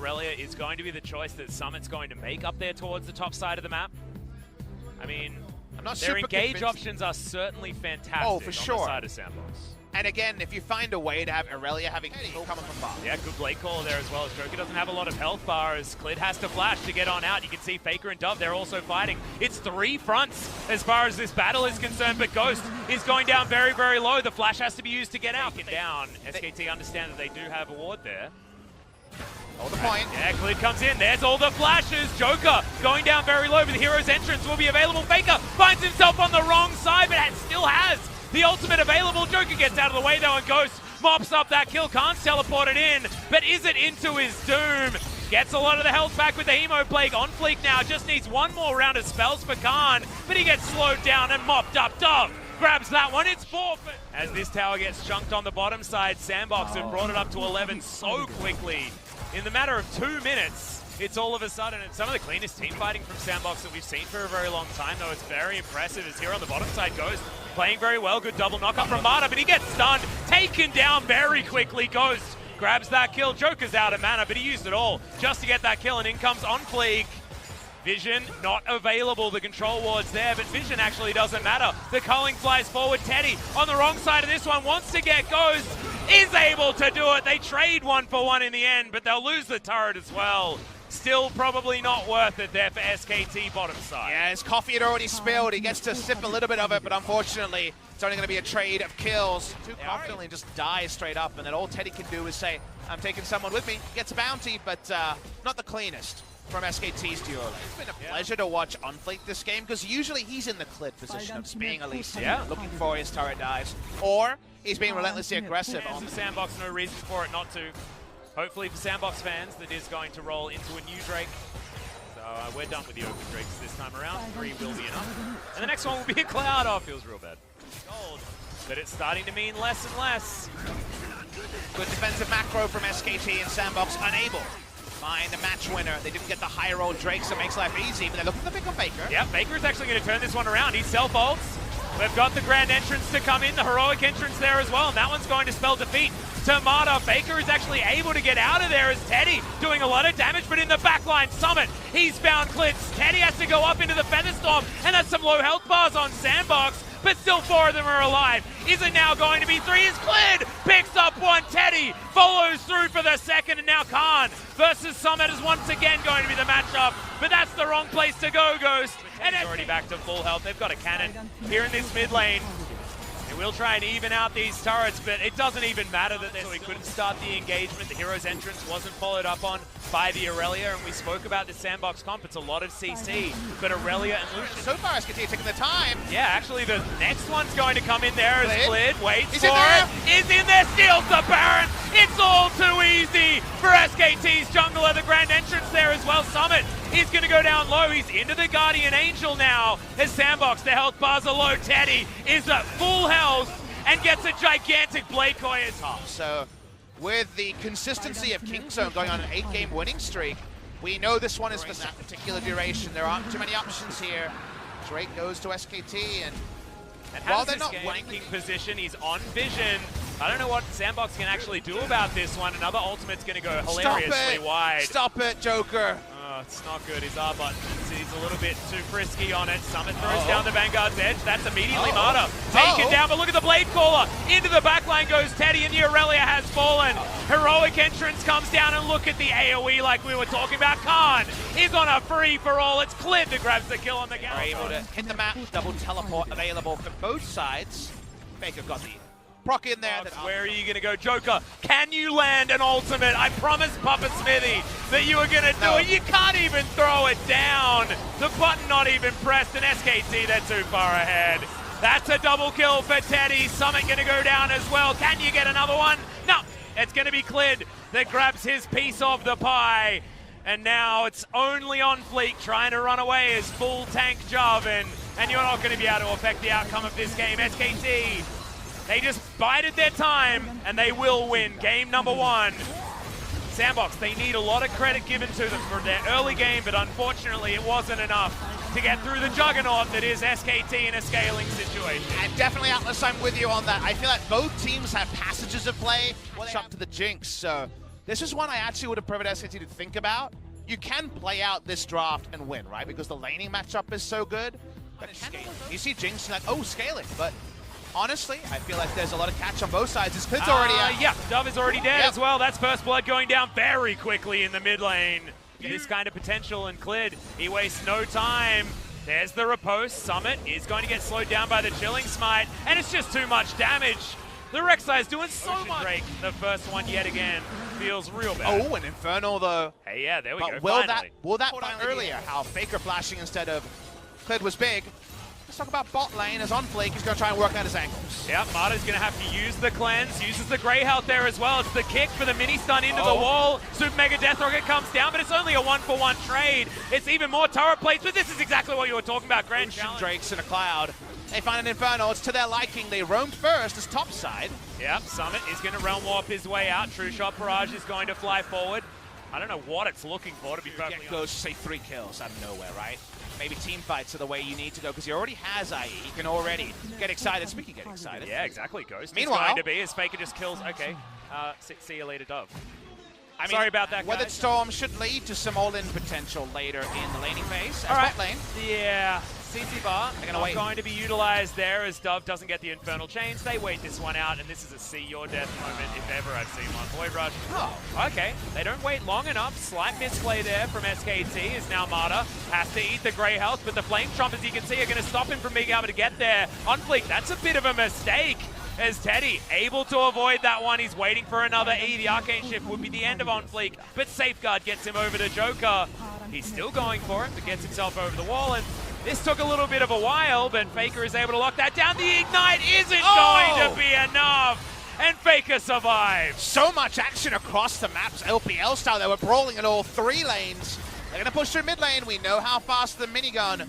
Irelia is going to be the choice that Summit's going to make up there towards the top side of the map. I mean, their engage options are certainly fantastic on the side of Sandbox. And again, if you find a way to have Irelia having coming from far. Yeah, good blade call there as well, as Joker doesn't have a lot of health bar as Clid has to flash to get on out. You can see Faker and Dove, they're also fighting. It's 3 fronts as far as this battle is concerned, but Ghost is going down very, very low. The flash has to be used to get out. Down. SKT understand that they do have a ward there. Hold the point. Yeah, Clid comes in. There's all the flashes. Joker going down very low, but the hero's entrance will be available. Faker finds himself on the wrong side, but it still has the ultimate available. Joker gets out of the way though, and Ghost mops up that kill. Can't teleport it in, but is it into his doom? Gets a lot of the health back with the Hemo Plague. OnFleek now just needs one more round of spells for Khan, but he gets slowed down and mopped up. Dove grabs that one. It's forfeit. As this tower gets chunked on the bottom side, Sandbox have brought it up to 11 so quickly. In the matter of 2 minutes, it's all of a sudden, and some of the cleanest team fighting from Sandbox that we've seen for a very long time, though. It's very impressive as here on the bottom side Ghost playing very well. Good double knock-up from Marta, but he gets stunned, taken down very quickly. Ghost grabs that kill. Joker's out of mana, but he used it all just to get that kill, and in comes OnFleek. Vision not available. The control ward's there, but Vision actually doesn't matter. The culling flies forward. Teddy on the wrong side of this one wants to get Ghost, is able to do it. They trade 1 for 1 in the end, but they'll lose the turret as well. Still probably not worth it there for SKT bottom side. Yeah, his coffee had already spilled. He gets to sip a little bit of it, but unfortunately, it's only going to be a trade of kills. Too confidently just dies straight up, and then all Teddy can do is say, I'm taking someone with me. Gets a bounty, but not the cleanest from SKT's duo. It's been a pleasure to watch OnFleek this game, because usually he's in the Clid position of being at least looking for his turret dives, or he's being relentlessly aggressive. On the Sandbox, no reason for it not to. Hopefully for Sandbox fans, that is going to roll into a new Drake. So we're done with the open Drakes this time around. 3 will be enough. And the next one will be a Cloud. Oh, feels real bad. Gold. But it's starting to mean less and less. Good defensive macro from SKT, and Sandbox unable to find a match winner. They didn't get the high roll Drake, so it makes life easy, but they're looking to pick up Faker. Yeah, Faker's actually going to turn this one around. He self-ults. We've got the grand entrance to come in, the heroic entrance there as well, and that one's going to spell defeat to Marta. Faker is actually able to get out of there as Teddy doing a lot of damage, but in the backline, Summit, he's found Clid. Teddy has to go up into the Featherstorm, and that's some low health bars on Sandbox, but still 4 of them are alive. Is it now going to be 3? Is Clid picks up 1, Teddy follows through for the second, and now Khan versus Summit is once again going to be the matchup, but that's the wrong place to go, Ghost. And it's already back to full health. They've got a cannon here in this mid lane. They will try and even out these turrets, but it doesn't even matter that so he couldn't start the engagement. The hero's entrance wasn't followed up on by the Irelia, and we spoke about the Sandbox comp. It's a lot of CC, but Irelia and Lucian. So far, SKT taking the time. Yeah, actually, the next one's going to come in there as Clid waits He's for it. Is in there, steals the Baron. It's all too easy for SKT's jungler. The grand entrance there as well. Summit is going to go down low. He's into the Guardian Angel now. As Sandbox, the health bars are low. Teddy is at full health and gets a gigantic Blade Koi as top. So with the consistency of Kingzone going on an 8-game winning streak, we know this one is for that particular duration. There aren't too many options here. Drake goes to SKT, and while they're not flanking position, he's on Vision. I don't know what Sandbox can actually do about this one. Another ultimate's going to go hilariously wide. Stop it, Joker. It's not good. His R button, he's a little bit too frisky on it. Summit throws down the Vanguard's edge. That's immediately Marta taken down, but look at the Blade Caller. Into the backline goes Teddy, and the Irelia has fallen. Heroic entrance comes down, and look at the AoE like we were talking about. Khan is on a free-for-all. It's Clid that grabs the kill on the Gallop. Able to hit the map, double teleport available for both sides. Faker got the proc in there. Where are you going to go, Joker? Can you land an ultimate? I promised Papa Smithy that you were going to do it. You can't even throw it down. The button not even pressed, and SKT, they're too far ahead. That's a double kill for Teddy. Summit going to go down as well. Can you get another one? No, it's going to be Clid that grabs his piece of the pie. And now it's only OnFleek trying to run away as full tank Jarvan. And you're not going to be able to affect the outcome of this game. SKT, they just bided their time, and they will win game number 1. Sandbox, they need a lot of credit given to them for their early game, but unfortunately it wasn't enough to get through the juggernaut that is SKT in a scaling situation. And definitely, Atlas, I'm with you on that. I feel like both teams have passages of play. Well, it's up to the Jinx, so This is one I actually would have preferred SKT to think about. You can play out this draft and win, right? Because the laning matchup is so good. But you see Jinx like, oh, scaling. But honestly, I feel like there's a lot of catch on both sides. His Clid's already out. Yeah, Dove is already dead as well. That's first blood going down very quickly in the mid lane. This kind of potential in Clid. He wastes no time. There's the riposte. Summit is going to get slowed down by the Chilling Smite, and it's just too much damage. The Rek'Sai's doing so much. Drake, the first one yet again, feels real bad. Oh, an Infernal though. Hey, yeah, there we go. Will that finally earlier, how Faker flashing instead of Clid was big. Let's talk about bot lane as OnFleek. He's going to try and work out his angles. Yeah, Marta's going to have to use the cleanse, uses the Grey Health there as well. It's the kick for the mini stun into the wall. Super Mega Death Rocket comes down, but it's only a 1-for-1 trade. It's even more turret plates, but this is exactly what you were talking about. Grand challenge. Drakes in a cloud. They find an Infernal. It's to their liking. They roam first as top side. Yeah, Summit is going to realm warp his way out. True Shot Barrage is going to fly forward. I don't know what it's looking for, to be perfectly honest. Goes, say, 3 kills out of nowhere, right? Maybe team fights are the way you need to go because he already has IE. He can already get excited. Speaking of getting excited. Yeah, exactly. Ghost Meanwhile, is going to be as Faker just kills. Okay, see you later, Dove. I mean, sorry about that, guys. Weathered Storm should lead to some all-in potential later in the laning phase. All right. Bot lane. Yeah, CC bar going to be utilized there as Dove doesn't get the Infernal Chains. They wait this one out, and this is a see your death moment if ever I've seen one. Void Rush. Oh, okay. They don't wait long enough. Slight misplay there from SKT as now Marta has to eat the Grey Health, but the Flame Trump, as you can see, are going to stop him from being able to get there. OnFleek, that's a bit of a mistake. As Teddy able to avoid that one. He's waiting for another E. The Arcane Shift would be the end of OnFleek, but Safeguard gets him over to Joker. He's still going for it, but gets himself over the wall, and this took a little bit of a while, but Faker is able to lock that down. The Ignite isn't going to be enough, and Faker survives. So much action across the maps, LPL style. They were brawling in all 3 lanes. They're going to push through mid lane. We know how fast the minigun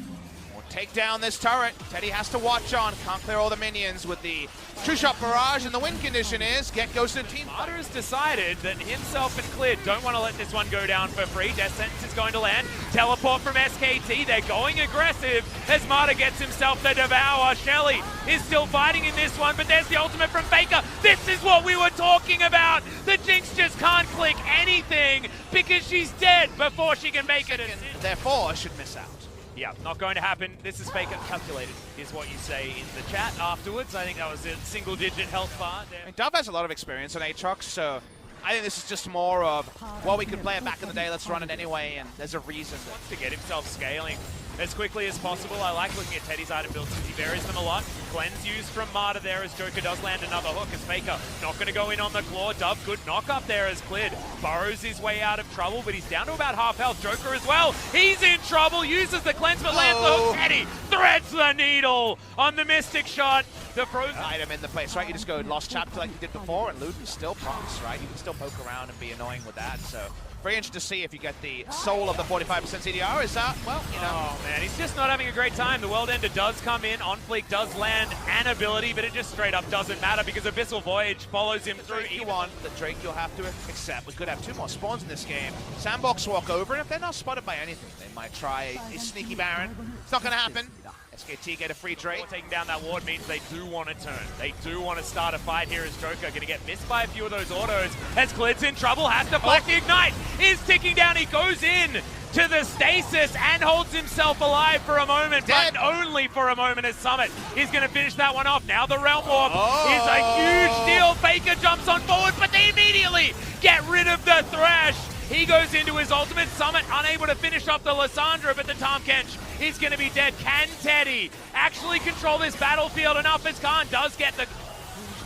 take down this turret. Teddy has to watch on. Can't clear all the minions with the True Shot Barrage, and the win condition is get Ghost in team. Marta has decided that himself and Clid don't want to let this one go down for free. Death Sentence is going to land. Teleport from SKT. They're going aggressive as Marta gets himself the Devour. Shelly is still fighting in this one, but there's the ultimate from Faker. This is what we were talking about. The Jinx just can't click anything because she's dead before she can make it. Therefore, should miss out. Yeah, not going to happen. This is Faker calculated, is what you say in the chat afterwards. I think that was a single-digit health bar there. I mean, Dove has a lot of experience on Aatrox, so I think this is just more of, well, we could play it back in the day, let's run it anyway, and there's a reason. Wants to get himself scaling as quickly as possible. I like looking at Teddy's item builds because he varies them a lot. Cleanse used from Marta there as Joker does land another hook as Faker not going to go in on the claw. Dove, good knock up there as Clid burrows his way out of trouble, but he's down to about half health. Joker as well, he's in trouble, uses the cleanse but lands the hook. Teddy threads the needle on the Mystic Shot. The frozen item in the place, right? You just go Lost Chapter like you did before, and Luden's still procs, right? You can still poke around and be annoying with that, so very interesting to see if you get the soul of the 45% CDR. Is that, well, you know. Oh, man, he's just not having a great time. The World Ender does come in. OnFleek does land an ability, but it just straight up doesn't matter because Abyssal Voyage follows him through. The Drake you'll have to accept. We could have 2 more spawns in this game. Sandbox walk over, and if they're not spotted by anything, they might try a sneaky Baron. It's not going to happen. SKT get a free Drake. Taking down that ward means they do want to turn. They do want to start a fight here as Joker going to get missed by a few of those autos. As Clid's in trouble, has to flash the Ignite. Is ticking down. He goes in to the stasis and holds himself alive for a moment, but only for a moment as Summit is going to finish that one off. Now the Realm Warp is a huge deal. Faker jumps on forward, but they immediately get rid of the Thresh. He goes into his ultimate. Summit unable to finish off the Lysandra, but the Tahm Kench is going to be dead. Can Teddy actually control this battlefield enough as Khan does get the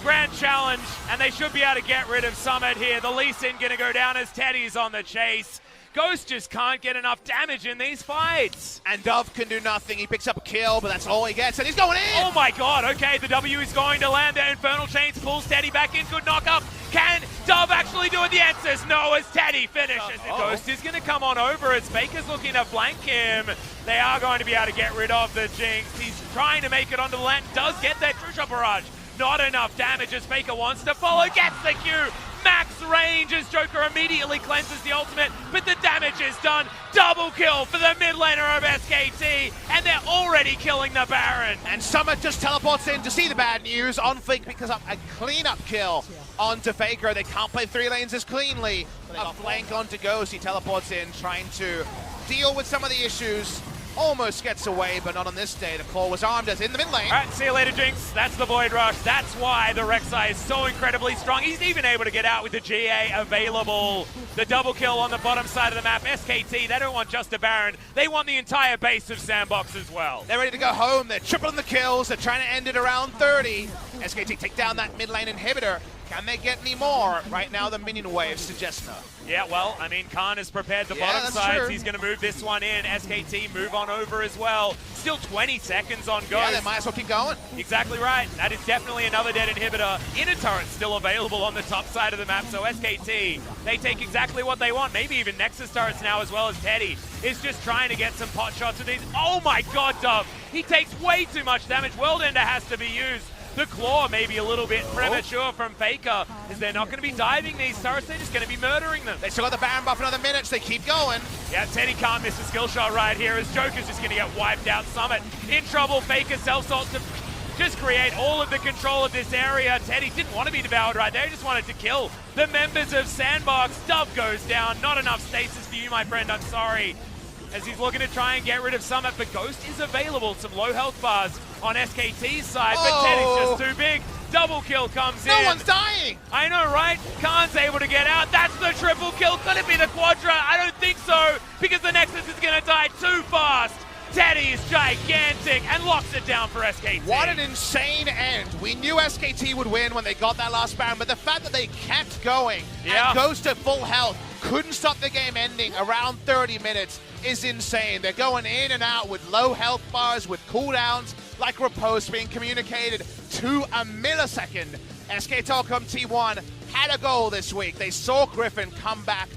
grand challenge, and they should be able to get rid of Summit here. The Lee Sin going to go down as Teddy's on the chase. Ghost just can't get enough damage in these fights. And Dove can do nothing. He picks up a kill, but that's all he gets, and he's going in! Oh my god, okay, the W is going to land there. Infernal Chains pulls Teddy back in. Good knock up. Can Dove actually do it? The answer is no as Teddy finishes. Ghost is going to come on over as Faker's looking to flank him. They are going to be able to get rid of the Jinx. He's trying to make it onto the land. Does get that True Shot Barrage. Not enough damage as Faker wants to follow. Gets the Q. Max range as Joker immediately cleanses the ultimate, but the damage is done. Double kill for the mid laner of SKT, and they're already already killing the Baron. And Summit just teleports in to see the bad news. OnFleek picks up a cleanup kill onto Faker. They can't play 3 lanes as cleanly. A flank onto Ghost. He teleports in, trying to deal with some of the issues. Almost gets away, but not on this day. The Claw was armed as in the mid lane. All right, see you later, Jinx. That's the Void Rush. That's why the Rek'Sai is so incredibly strong. He's even able to get out with the GA available. The double kill on the bottom side of the map. SKT, they don't want just a Baron. They want the entire base of Sandbox as well. They're ready to go home. They're tripling the kills. They're trying to end it around 30. SKT take down that mid lane inhibitor. Can they get any more? Right now, the minion wave suggests no. Yeah, well, I mean, Khan has prepared the bottom sides. True. He's going to move this one in. SKT move on over as well. Still 20 seconds on Ghost. Yeah, they might as well keep going. Exactly right. That is definitely another dead inhibitor. Inner turret still available on the top side of the map, so SKT, they take exactly what they want. Maybe even Nexus turrets now, as well as Teddy is just trying to get some pot shots with these. Oh my god, Dove! He takes way too much damage. World Ender has to be used. The Claw may be a little bit premature from Faker, as they're not going to be diving these turrets, they're just going to be murdering them. They still got the Baron buff another minute, so they keep going. Yeah, Teddy can't miss a skill shot right here, as Joker's just going to get wiped out. Summit in trouble. Faker self-salt to just create all of the control of this area. Teddy didn't want to be devoured right there, he just wanted to kill the members of Sandbox. Dove goes down, not enough stasis for you, my friend, I'm sorry. As he's looking to try and get rid of Summit, but Ghost is available. Some low health bars on SKT's side, but Teddy's just too big. Double kill comes in. No one's dying! I know, right? Khan's able to get out. That's the triple kill. Could it be the Quadra? I don't think so, because the Nexus is going to die too fast. Teddy is gigantic and locks it down for SKT. What an insane end. We knew SKT would win when they got that last Baron, but the fact that they kept going and Ghost at full health couldn't stop the game ending around 30 minutes is insane. They're going in and out with low health bars, with cooldowns, like riposte being communicated to a millisecond. SK Telecom T1 had a goal this week. They saw Griffin come back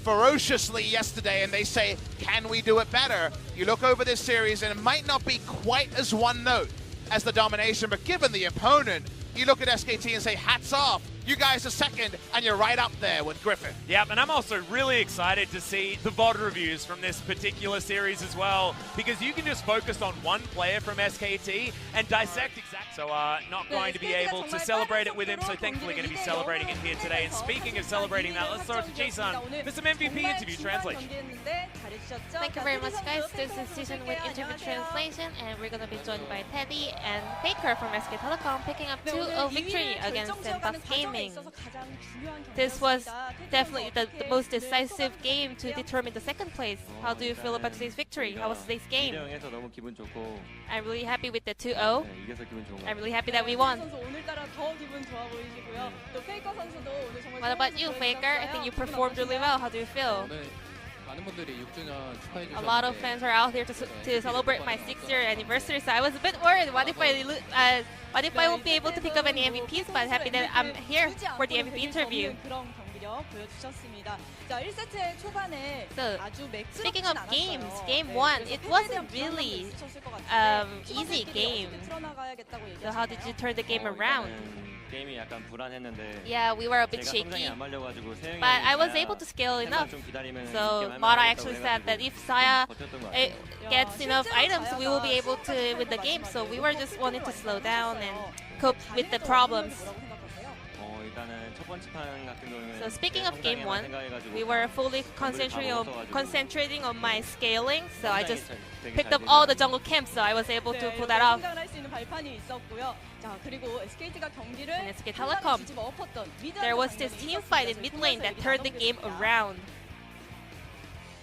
ferociously yesterday, and they say, can we do it better? You look over this series, and it might not be quite as one note as the domination, but given the opponent, you look at SKT and say, hats off. You guys are second, and you're right up there with Griffin. Yep, and I'm also really excited to see the VOD reviews from this particular series as well, because you can just focus on one player from SKT and dissect exactly. So not going to be able to celebrate it with him, so thankfully going to be celebrating it here today. And speaking of celebrating that, let's throw it to Jisun for some MVP interview translation. Thank you very much, guys. This is Jisun with interview translation, and we're going to be joined by Teddy and Faker from SK Telecom, picking up 2-0 victory against Sandbox Gaming. This was definitely the most decisive game to determine the second place. How do you feel about today's victory? How was today's game? I'm really happy with the 2-0. I'm really happy that we won. What about you, Faker? I think you performed really well. How do you feel? A lot of fans are out here to celebrate my 6-year anniversary, so I was a bit worried. What if I won't be able to pick up any MVPs? But happy that I'm here for the MVP interview. So, speaking of games, game 1, it wasn't really easy game. So how did you turn the game around? Yeah, we were a bit shaky, but I was able to scale enough. So Mara actually said that if Saya gets enough items, we will be able to win the game. So we were just wanting to slow down and cope with the problems. So speaking of game 1, we were fully concentrating on my scaling, so I just picked up all the jungle camps, so I was able to pull that off. In SK Telecom, there was this team fight in mid lane that turned the game around.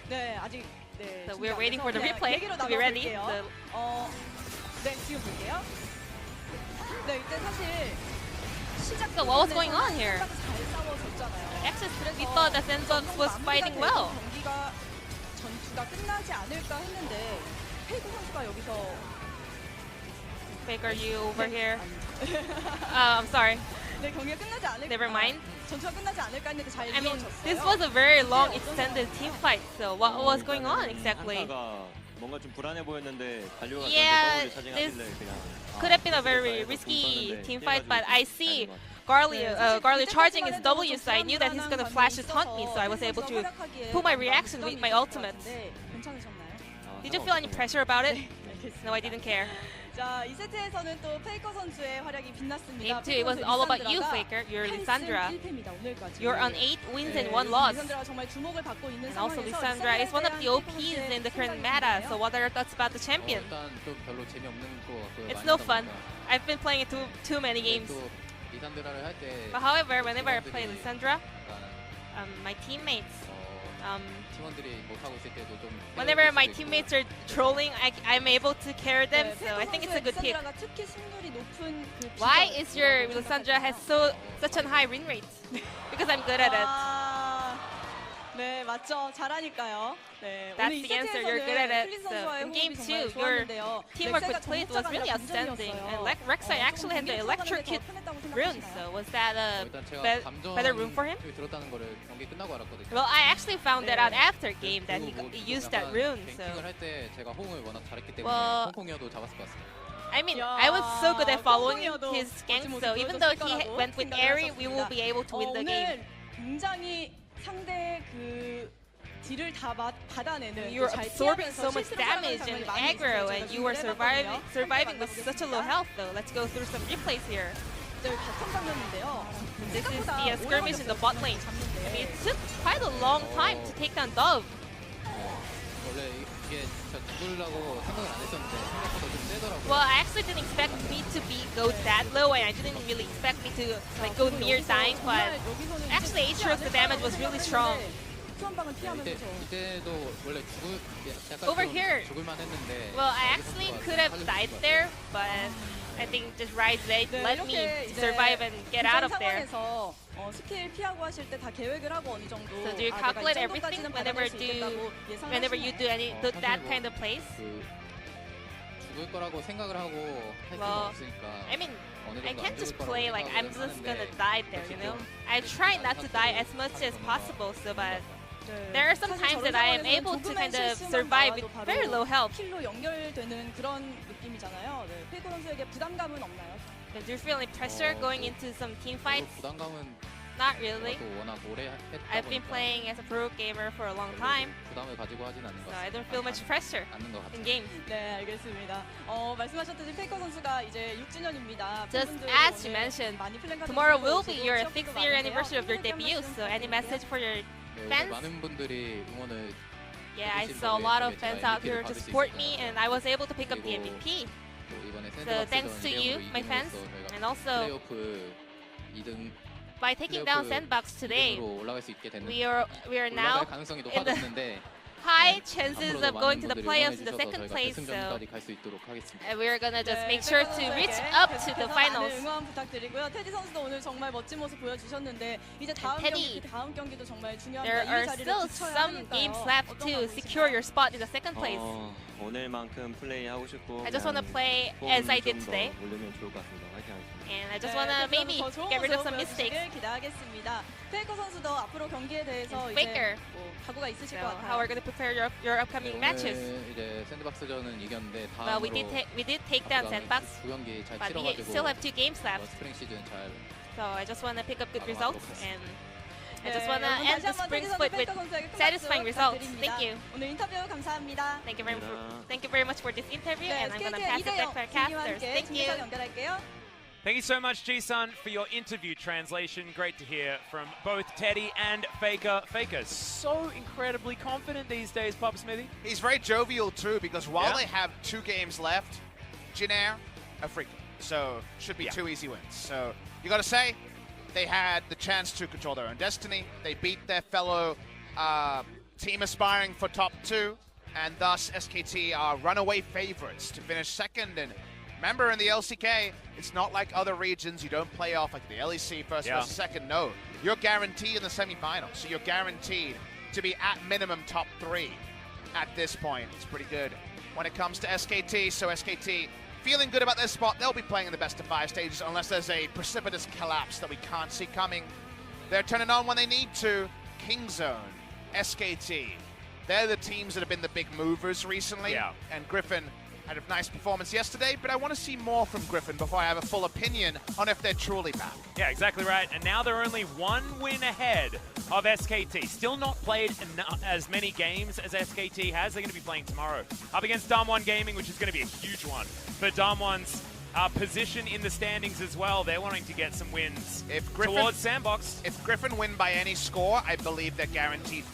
So we're waiting for the replay to be ready. So what was going on here? Nexus, we thought that Sandbox was fighting well. Faker, you over here? I'm sorry. Never mind. I mean, this was a very long, extended team fight. So what was going on exactly? Yeah, this could have been a very risky team fight, but I see Garly charging his W, so I knew that he's gonna flash his taunt me, so I was able to pull my reaction with my ultimate. Did you feel any pressure about it? No, I didn't care. 자, 2세트에서는 또 페이커 선수의 활약이 빛났습니다. Game 2, it was all about you, Faker. You're Lissandra. 1패입니다, 오늘까지. You're on 8 wins and 1 loss. 리산드라가 정말 주목을 받고 있는 And also 상황에서 Lissandra is one of the OPs in the current meta. So what are your thoughts about the champion? 일단 좀 별로 재미없는 거 같고요. It's no fun. I've been playing it too many games. 또 리산드라를 할 때 But however, whenever I play Lissandra, my teammates, 팀원들이 못 하고 있을 때도 좀 whenever my teammates are trolling, I'm able to carry them. So I think it's a good pick. 특히 승률이 높은 그 Why is your Lissandra has such a high win rate? Because I'm good at it. 네, 맞죠. 잘하니까요. 네, That's 오늘 the answer. You're good at it. 클린 So 선수와의 in game 호흡이 2, 정말 your 좋았는데요. teamwork with 렉사가 Clid was really 점수가 outstanding. And 감정이었어요. Rek'Sai actually had the 경기를 electrocute 풀어가는 게 더 편했다고 rune. 생각하시나요? So was that a 일단 제가 better rune for him? 감정이 들었다는 거를 경기 끝나고 알았거든요. Well, I actually found that out after game that he 그리고 뭐 used that 약간 rune. 뱅킹을 So 할 때 제가 호응을 워낙 잘했기 때문에 Well, 홍콩이어도 잡았을 것 같습니다. I mean, I was so good at following 콩콩이어도 his gank. 멋진 So 모습 even though he 보여줬을 went with 거라고 Airy, we will 생각을 be able to win the game. 오늘 굉장히 상대의 그 딜을 다 받아내는 You were 잘 absorbing 피하면서 so much 실수를 하는 damage 장면이 and 많이 aggro, 있었어요. and 제가 you were 준비를 해봤거든요. surviving with 함께 such a low health. Though, let's go through some replays here. 네, 같은 장면인데요. This is 생각보다 the skirmish in the bot lane. 잡는데. I mean, it took quite a long time to take down Dove. 원래 이게 진짜 죽으려고 생각을 안 했었는데 생각보다 좀 세더라고요. Well, I actually didn't expect me to go that low, and I didn't really expect me to like go near dying. But actually, Aatrox, the damage was really strong. 수한방을 피하면서 이때도 원래 약간 Over 좀 here. 죽을만 했는데 Well, I actually could have died there, but I think just Rise let me survive and get out of there. 상황에서 스킬 피하고 하실 때 다 계획을 하고 어느 정도 So do you calculate everything whenever you do that kind of plays? 그 죽을 거라고 생각을 하고 할 수가 Well, 없으니까 I mean, 어느 I 정도 can't 안 just 죽을 거라고 play like I'm 생각을 just gonna 하는데 die there, you know? I try not to die as much as possible, so but there are some times that I am able to kind of survive with very low health. 킬로 연결되는 그런 느낌이잖아요. 네, 페이커 선수에게 부담감은 없나요? Do you feel any pressure going into some team fights? 부담감은 Not really. 저도 워낙 오래 했다 I've been 보니까 playing as a pro gamer for a long time, 부담을 가지고 하진 않는 것 so I 같아요. don't feel much pressure 않는 것 in 같아요. games. 네, 알겠습니다. 말씀하셨듯이 페이커 선수가 이제 6주년입니다. Just as you mentioned, tomorrow will be your 6th-year anniversary of your debut, so any message for your 네, fans? 많은 분들이 응원을 Yeah, I saw a lot of fans out here to support me, and I was able to pick up the MVP. 또 이번에 So thanks to you, my fans, and also 플레이오프 2등 by taking down Sandbox today, 으로 올라갈 수 있게 됐는데 we are now 올라갈 가능성이 in the 높아졌는데 high chances 앞으로도 of going to 많은 the 분들이 playoffs in the 응원해주셔서 second 저희가 place. So 결승전까지 갈 수 있도록 하겠습니다. we're gonna just make sure to reach up to the finals. 응원 부탁드리고요. 테디 선수도 오늘 정말 멋진 모습 보여주셨는데 이제 다음 경기도 정말 중요합니다. There are 이 자리를 still 지켜야 some 하니까요. games left 어떤 to 마음이신가요? secure your spot in the second place. 오늘만큼 플레이하고 싶고 I just want to play as I did today, 올리면 좋을 것 같습니다. 화이팅 하겠습니다. and I just want to maybe get rid of some mistakes. 기대하겠습니다. 페이커 선수도 앞으로 경기에 대해서 And 이제 Faker. 뭐 각오가 있으실 So 것 how 같아요. we're gonna prepare your upcoming matches? 오늘 이제 샌드박스전은 이겼는데 Well, we did take down Sandbox, 두 경기 잘 but we 치러가지고 still have 2 games left. 스프링 시즌 잘 So I just want to pick up good results, and I just 네, want to 여러분 end 다시 the 한번 spring 테디 split 선수, with 페이커 선수에게 큰 satisfying 박수 results. 부탁드립니다. Thank you. 오늘 인터뷰 감사합니다. Thank you very much for this interview, 네, and I'm gonna SKT pass it back to our casters. 함께 Thank you. 준비선 연결할게요. Thank you so much, Ji-sun, for your interview translation. Great to hear from both Teddy and Faker. Faker, so incredibly confident these days, Papa Smithy. He's very jovial too, because while Yeah. they have 2 games left, Jinair, a freak. So should be Yeah. 2 easy wins. So you got to say, they had the chance to control their own destiny. They beat their fellow team aspiring for top 2, and thus SKT are runaway favorites to finish second. And remember, in the LCK, it's not like other regions. You don't play off like the LEC first versus second. No, you're guaranteed in the semifinals. So you're guaranteed to be at minimum top 3 at this point. It's pretty good when it comes to SKT. So SKT feeling good about their spot. They'll be playing in the best of 5 stages unless there's a precipitous collapse that we can't see coming. They're turning on when they need to. Kingzone, SKT. They're the teams that have been the big movers recently. Yeah. And Griffin had a nice performance yesterday, but I want to see more from Griffin before I have a full opinion on if they're truly back. Yeah, exactly right. And now they're only 1 win ahead of SKT. Still not played as many games as SKT has. They're going to be playing tomorrow up against Darm1 Gaming, which is going to be a huge one for Darm1's position in the standings as well. They're wanting to get some wins towards Sandbox. If Griffin win by any score, I believe they're guaranteed